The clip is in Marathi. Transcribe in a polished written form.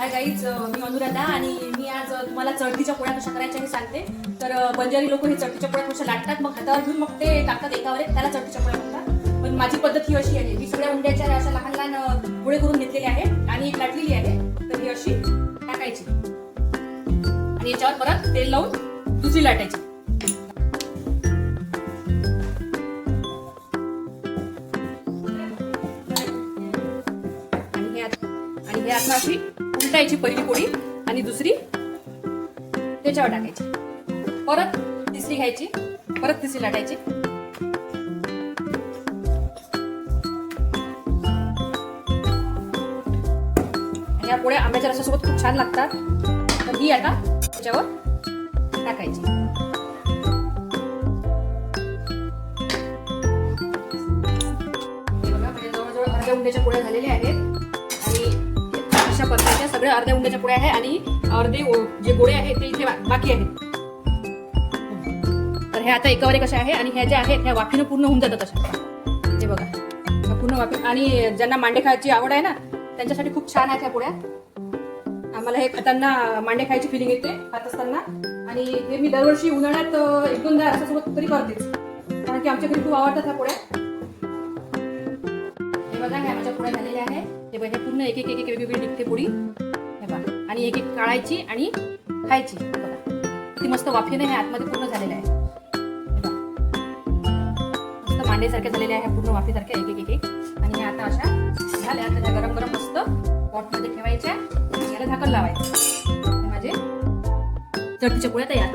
हाय गाईज, मी अनुराधा आणि मी आज तुम्हाला चढतीच्या पोळ्या कशा करायच्या हे सांगते. तर बंजारी लोक हे चढतीच्या पोळ्या कशा लाटतात, मग हातावर घेऊन मग ते टाकतात एकावर एक, त्याला चढतीच्या पोळ्या म्हणतात. पण माझी पद्धत ही अशी आहे, मी सगळ्या उंड्याच्या अशा लहान लहान गोळे करून घेतलेले आहे आणि एक लाटलेली आहे. तर ही अशी टाकायची आणि याच्यावर परत तेल लावून दुसरी लाटायची. आणि हे आता अशी उलटायची पहिली पोळी आणि दुसरी त्याच्यावर टाकायची. परत तिसरी घ्यायची, परत तिसरी लाटायची. आणि या पोळ्या आंब्याच्या रसासोबत खूप छान लागतात. तर ही आता त्याच्यावर टाकायची. हे बघा, म्हणजे जवळजवळ अर्ध्या उंड्याच्या पोळ्या झालेल्या आहेत. अशा पद्धतीच्या सगळ्या अर्ध्या उंड्याच्या पोळ्या आहे आणि अर्धे जे गोळे आहेत ते इथे बाकी आहेत. तर हे आता एकावर एक अशा आहे आणि ह्या ज्या आहेत ह्या वाफीनं पूर्ण होऊन जातात अशा. हे बघा, पूर्ण वाफी. आणि ज्यांना मांडे खायची आवड आहे ना, त्यांच्यासाठी खूप छान आहेत ह्या पोळ्या. आम्हाला हे खाताना मांडे खायची फिलिंग येते खात असताना. आणि हे मी दरवर्षी उन्हाळ्यात 1-2दा असं तरी करतेच, कारण की आमच्या घरी खूप आवडतात ह्या पोळ्या. हे बघा, ह्या माझ्या पोळ्या झालेल्या आहे. हे बघा, हे पूर्ण एक एक एक वेगवेगळी निघते पोळी. हे बघा, आणि एक एक काढायची आणि खायची. बघा ती मस्त वाफेने हे आतमध्ये पूर्ण झालेलं आहे. मस्त मांडेसारख्या झालेल्या आहे पूर्ण वाफेसारख्या एक एक एक. आणि हे आता अशा झाल्या. तर त्या गरम गरम मस्त पॉटमध्ये ठेवायच्या, याला झाकण लावायचं. माझे चढतीच्या पोळ्या तयार.